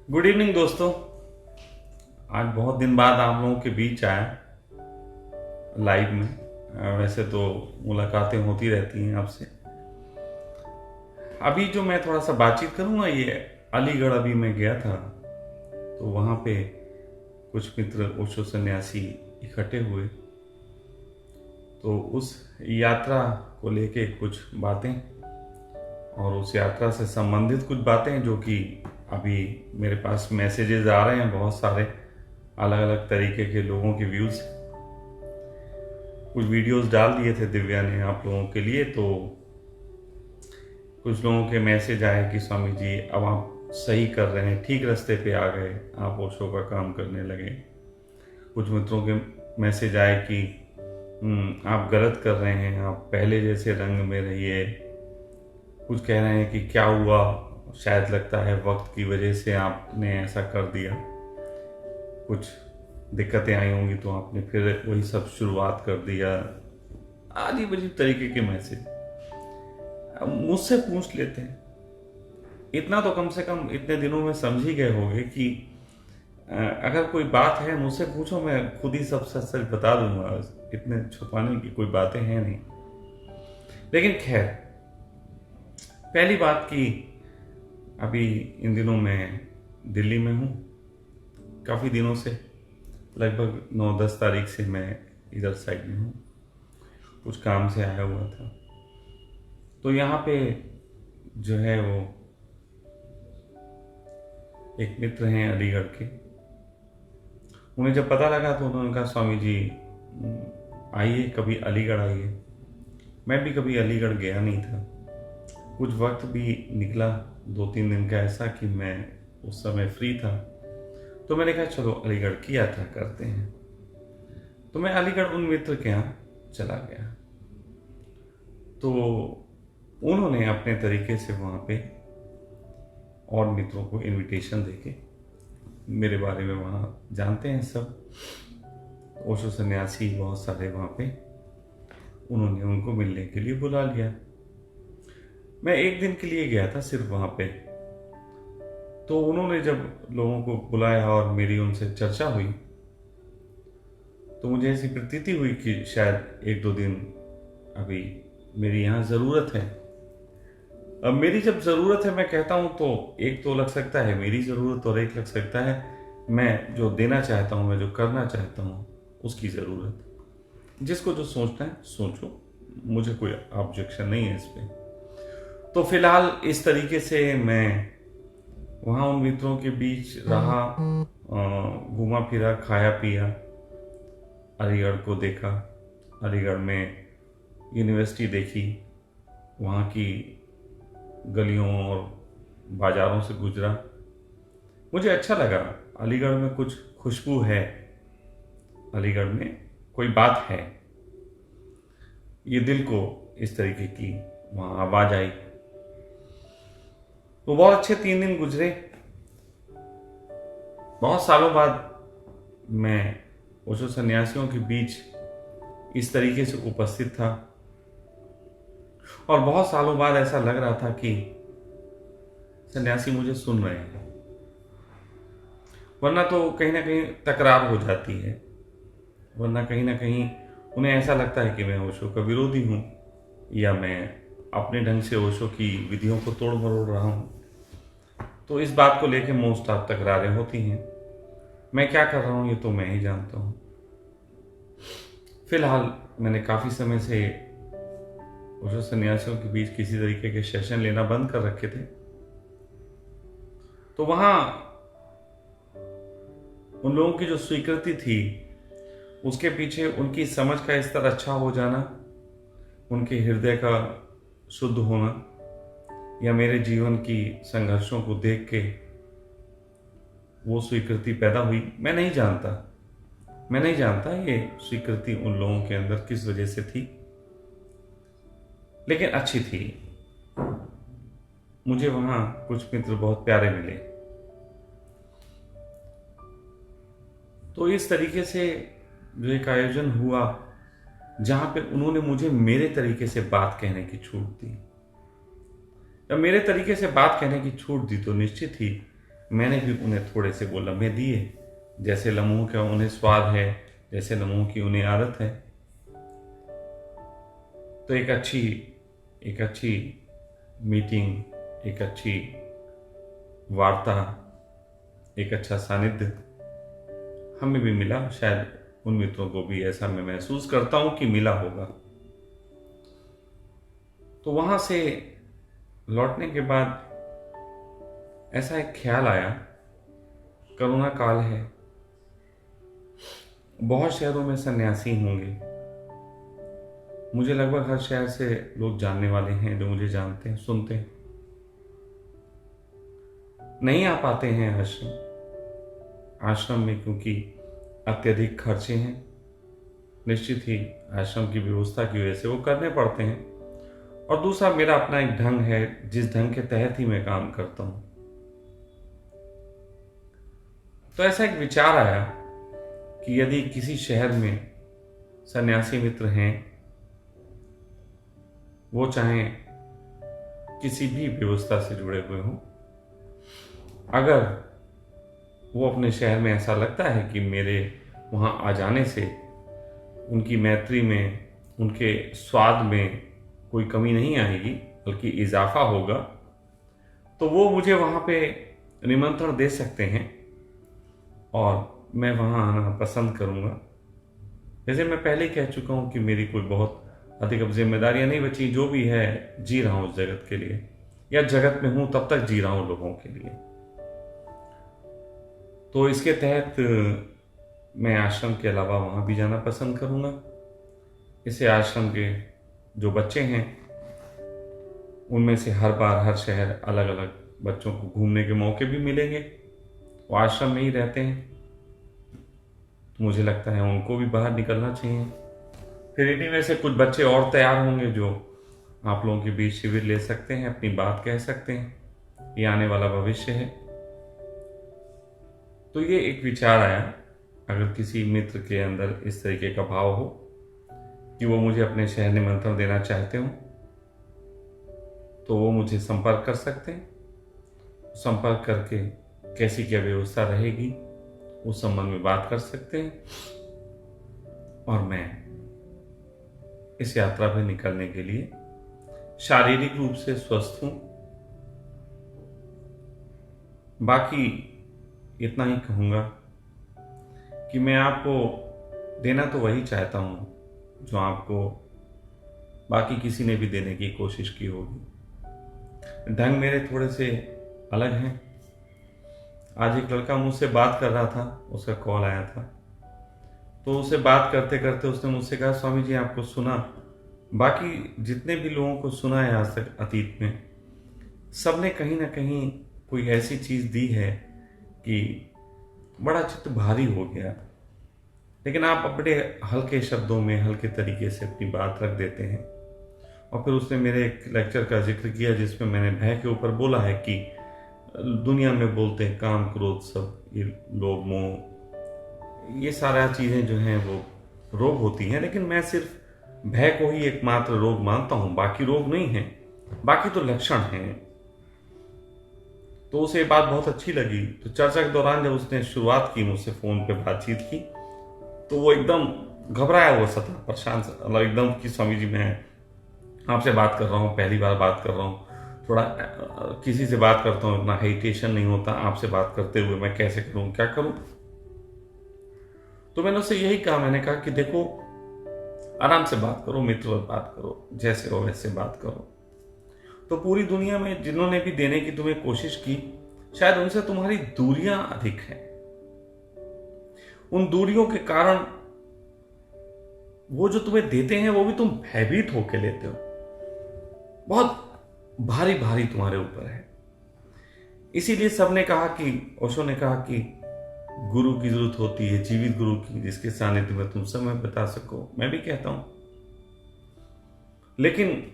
Good evening दोस्तों। आज बहुत दिन बाद आप लोगों के बीच आया लाइव में। वैसे तो मुलाकातें होती रहती हैं आपसे। अभी जो मैं थोड़ा सा बातचीत करूँगा, ये अलीगढ़ अभी मैं गया था, तो वहाँ पे कुछ मित्र ओशो सन्यासी इकट्ठे हुए। तो उस यात्रा को लेके कुछ बातें और उस यात्रा से संबंधित कुछ बातें जो कि अभी मेरे पास मैसेजेस आ रहे हैं बहुत सारे, अलग अलग तरीके के लोगों के व्यूज़। कुछ वीडियोस डाल दिए थे दिव्या ने आप लोगों के लिए, तो कुछ लोगों के मैसेज आए कि स्वामी जी अब आप सही कर रहे हैं, ठीक रास्ते पे आ गए, आप ओशो का काम करने लगे। कुछ मित्रों के मैसेज आए कि आप गलत कर रहे हैं, आप पहले जैसे रंग में रहिए। कुछ कह रहे हैं कि क्या हुआ, शायद लगता है वक्त की वजह से आपने ऐसा कर दिया, कुछ दिक्कतें आई होंगी तो आपने फिर वही सब शुरुआत कर दिया। अजीब अजीब तरीके के मैसेज। अब मुझसे पूछ लेते हैं, इतना तो कम से कम इतने दिनों में समझ ही गए होंगे कि अगर कोई बात है मुझसे पूछो, मैं खुद ही सब सच सच बता दूंगा। इतने छुपाने की कोई बातें हैं नहीं। लेकिन खैर, पहली बात की अभी इन दिनों मैं दिल्ली में हूँ काफ़ी दिनों से, लगभग 9-10 तारीख से मैं इधर साइड में हूँ, कुछ काम से आया हुआ था। तो यहाँ पे जो है वो एक मित्र हैं अलीगढ़ के, उन्हें जब पता लगा तो उन्होंने कहा स्वामी जी आइए, कभी अलीगढ़ आइए। मैं भी कभी अलीगढ़ गया नहीं था। कुछ वक्त भी निकला 2-3 दिन का ऐसा कि मैं उस समय फ्री था, तो मैंने कहा चलो अलीगढ़ की यात्रा करते हैं। तो मैं अलीगढ़ उन मित्र के यहाँ चला गया। तो उन्होंने अपने तरीके से वहाँ पे और मित्रों को इनविटेशन देके, मेरे बारे में वहाँ जानते हैं सब, ओशो सन्यासी बहुत सारे वहाँ पे, उन्होंने उनको मिलने के लिए बुला लिया। मैं एक दिन के लिए गया था सिर्फ वहाँ पे। तो उन्होंने जब लोगों को बुलाया और मेरी उनसे चर्चा हुई, तो मुझे ऐसी प्रतीति हुई कि शायद 1-2 दिन अभी मेरी यहाँ ज़रूरत है। अब मेरी जब ज़रूरत है मैं कहता हूँ तो एक तो लग सकता है मेरी ज़रूरत, और एक लग सकता है मैं जो देना चाहता हूँ, मैं जो करना चाहता हूँ उसकी ज़रूरत। जिसको जो सोचना है सोचो, मुझे कोई ऑब्जेक्शन नहीं है इस पर। तो फिलहाल इस तरीके से मैं वहाँ उन मित्रों के बीच रहा, घूमा फिरा, खाया पिया, अलीगढ़ को देखा, अलीगढ़ में यूनिवर्सिटी देखी, वहाँ की गलियों और बाज़ारों से गुजरा। मुझे अच्छा लगा। अलीगढ़ में कुछ खुशबू है, अलीगढ़ में कोई बात है, ये दिल को इस तरीके की वहाँ आवाज़ आई। तो बहुत अच्छे 3 दिन गुजरे। बहुत सालों बाद मैं ओशो सन्यासियों के बीच इस तरीके से उपस्थित था, और बहुत सालों बाद ऐसा लग रहा था कि सन्यासी मुझे सुन रहे हैं। वरना तो कहीं ना कहीं तकरार हो जाती है, वरना कहीं ना कहीं उन्हें ऐसा लगता है कि मैं ओशो का विरोधी हूँ, या मैं अपने ढंग से ओशो की विधियों को तोड़ मरोड़ रहा हूँ। तो इस बात को लेकर मोस्ट ऑफ तकरारें होती हैं। मैं क्या कर रहा हूँ ये तो मैं ही जानता हूँ। फिलहाल मैंने काफ़ी समय से ओशो सन्यासियों के बीच किसी तरीके के सेशन लेना बंद कर रखे थे। तो वहाँ उन लोगों की जो स्वीकृति थी, उसके पीछे उनकी समझ का स्तर अच्छा हो जाना, उनके हृदय का शुद्ध होना, या मेरे जीवन की संघर्षों को देख के वो स्वीकृति पैदा हुई। मैं नहीं जानता ये स्वीकृति उन लोगों के अंदर किस वजह से थी, लेकिन अच्छी थी। मुझे वहाँ कुछ मित्र बहुत प्यारे मिले। तो इस तरीके से जो एक आयोजन हुआ, जहाँ पे उन्होंने मुझे मेरे तरीके से बात कहने की छूट दी। जब मेरे तरीके से बात कहने की छूट दी तो निश्चित ही मैंने भी उन्हें थोड़े से वो लम्हे दिए, जैसे लम्हों का उन्हें स्वाद है, जैसे लम्हों की उन्हें आदत है। तो एक अच्छी मीटिंग, एक अच्छी वार्ता, एक अच्छा सानिध्य हमें भी मिला। शायद उन मित्रों को भी ऐसा मैं महसूस करता हूं कि मिला होगा। तो वहां से लौटने के बाद ऐसा एक ख्याल आया, कोरोना काल है, बहुत शहरों में सन्यासी होंगे, मुझे लगभग हर शहर से लोग जानने वाले हैं, जो मुझे जानते हैं, सुनते हैं, नहीं आ पाते हैं आश्रम में क्योंकि अत्यधिक खर्चे हैं। निश्चित ही आश्रम की व्यवस्था की वजह से वो करने पड़ते हैं, और दूसरा मेरा अपना एक ढंग है जिस ढंग के तहत ही मैं काम करता हूं। तो ऐसा एक विचार आया कि यदि किसी शहर में सन्यासी मित्र हैं, वो चाहे किसी भी व्यवस्था से जुड़े हुए हों, अगर वो अपने शहर में ऐसा लगता है कि मेरे वहाँ आ जाने से उनकी मैत्री में, उनके स्वाद में कोई कमी नहीं आएगी बल्कि इजाफा होगा, तो वो मुझे वहाँ पे निमंत्रण दे सकते हैं और मैं वहाँ आना पसंद करूँगा। जैसे मैं पहले ही कह चुका हूँ कि मेरी कोई बहुत अधिक अब जिम्मेदारियाँ नहीं बची, जो भी है जी रहा हूँ उस जगत के लिए, या जगत में हूँ तब तक जी रहा हूँ लोगों के लिए। तो इसके तहत मैं आश्रम के अलावा वहाँ भी जाना पसंद करूँगा। इसे आश्रम के जो बच्चे हैं उनमें से हर बार हर शहर अलग अलग बच्चों को घूमने के मौके भी मिलेंगे। वो आश्रम में ही रहते हैं, तो मुझे लगता है उनको भी बाहर निकलना चाहिए। फिर इन्हीं में से कुछ बच्चे और तैयार होंगे जो आप लोगों के बीच शिविर ले सकते हैं, अपनी बात कह सकते हैं। ये आने वाला भविष्य है। तो ये एक विचार आया, अगर किसी मित्र के अंदर इस तरीके का भाव हो कि वो मुझे अपने शहर निमंत्रण देना चाहते हो, तो वो मुझे संपर्क कर सकते हैं। संपर्क करके कैसी क्या व्यवस्था रहेगी उस संबंध में बात कर सकते हैं, और मैं इस यात्रा पर निकलने के लिए शारीरिक रूप से स्वस्थ हूं। बाकी इतना ही कहूंगा कि मैं आपको देना तो वही चाहता हूं जो आपको बाकी किसी ने भी देने की कोशिश की होगी। ढंग मेरे थोड़े से अलग हैं। आज एक लड़का मुझसे बात कर रहा था, उसका कॉल आया था, तो उससे बात करते करते उसने मुझसे कहा, स्वामी जी आपको सुना, बाकी जितने भी लोगों को सुना है आज तक अतीत में, सबने कहीं ना कहीं कोई ऐसी चीज़ दी है कि बड़ा चित्त भारी हो गया, लेकिन आप बड़े हल्के शब्दों में, हल्के तरीके से अपनी बात रख देते हैं। और फिर उसने मेरे एक लेक्चर का जिक्र किया जिसमें मैंने भय के ऊपर बोला है कि दुनिया में बोलते हैं काम क्रोध सब, ये लोभ मोह, ये सारा चीज़ें जो हैं वो रोग होती हैं, लेकिन मैं सिर्फ भय को ही एकमात्र रोग मानता हूं, बाकी रोग नहीं है, बाकी तो लक्षण हैं। तो उसे ये बात बहुत अच्छी लगी। तो चर्चा के दौरान जब उसने शुरुआत की, मुझसे फोन पे बातचीत की, तो वो एकदम घबराया हुआ सा था, परेशान सा, एकदम कि स्वामी जी मैं आपसे बात कर रहा हूँ, पहली बार बात कर रहा हूँ, थोड़ा किसी से बात करता हूँ इतना हेजिटेशन नहीं होता, आपसे बात करते हुए मैं कैसे करूँ, क्या करूँ। तो मैंने उससे यही कहा, मैंने कहा कि देखो आराम से बात करो, मित्रवत बात करो, जैसे हो वैसे बात करो। तो पूरी दुनिया में जिन्होंने भी देने की तुम्हें कोशिश की, शायद उनसे तुम्हारी दूरियां अधिक हैं। उन दूरियों के कारण वो जो तुम्हें देते हैं वो भी तुम भयभीत होकर लेते हो, बहुत भारी भारी तुम्हारे ऊपर है। इसीलिए सबने कहा कि, ओशो ने कहा कि गुरु की जरूरत होती है, जीवित गुरु की, जिसके सानिध्य में तुम समय बता सको। मैं भी कहता हूं, लेकिन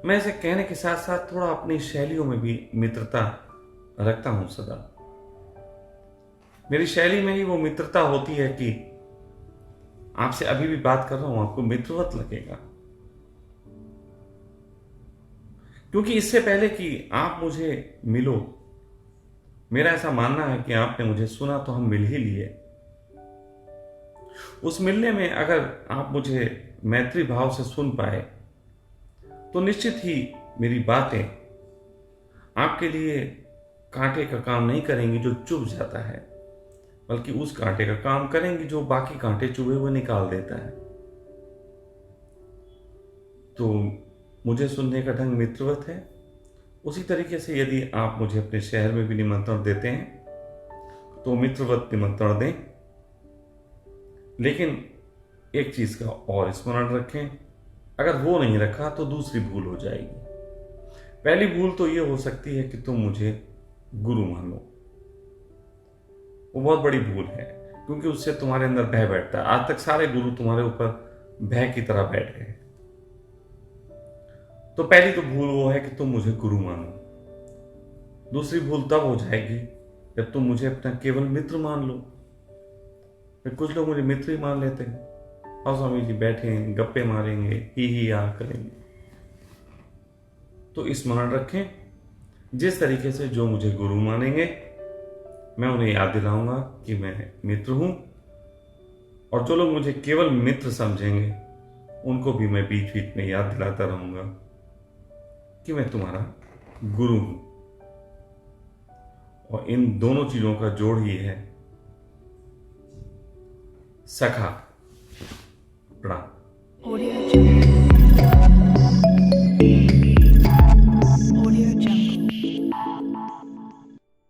मैं इसे कहने के साथ साथ थोड़ा अपनी शैलियों में भी मित्रता रखता हूं सदा। मेरी शैली में ही वो मित्रता होती है कि आपसे अभी भी बात कर रहा हूं, आपको मित्रवत लगेगा, क्योंकि इससे पहले कि आप मुझे मिलो, मेरा ऐसा मानना है कि आपने मुझे सुना तो हम मिल ही लिए। उस मिलने में अगर आप मुझे मैत्री भाव से सुन पाए तो निश्चित ही मेरी बातें आपके लिए कांटे का काम नहीं करेंगी जो चुभ जाता है, बल्कि उस कांटे का काम करेंगी जो बाकी कांटे चुभे हुए निकाल देता है। तो मुझे सुनने का ढंग मित्रवत है। उसी तरीके से यदि आप मुझे अपने शहर में भी निमंत्रण देते हैं तो मित्रवत निमंत्रण दें, लेकिन एक चीज का और स्मरण रखें, अगर वो नहीं रखा तो दूसरी भूल हो जाएगी। पहली भूल तो ये हो सकती है कि तुम मुझे गुरु मानो। वो बहुत बड़ी भूल है, क्योंकि उससे तुम्हारे अंदर भय बैठता है। आज तक सारे गुरु तुम्हारे ऊपर भय की तरह बैठ गए। तो पहली तो भूल वो है कि तुम मुझे गुरु मानो। दूसरी भूल तब हो जाएगी जब तुम मुझे अपना केवल मित्र मान लो। फिर कुछ लोग मुझे मित्र ही मान लेते हैं, और स्वामी जी बैठे हैं, गप्पे मारेंगे, ही आ करेंगे। तो स्मरण रखें, जिस तरीके से जो मुझे गुरु मानेंगे मैं उन्हें याद दिलाऊंगा कि मैं मित्र हूं, और जो लोग मुझे केवल मित्र समझेंगे उनको भी मैं बीच बीच में याद दिलाता रहूंगा कि मैं तुम्हारा गुरु हूं। और इन दोनों चीजों का जोड़ ही है सखा। प्रणाम। Audio Jungle.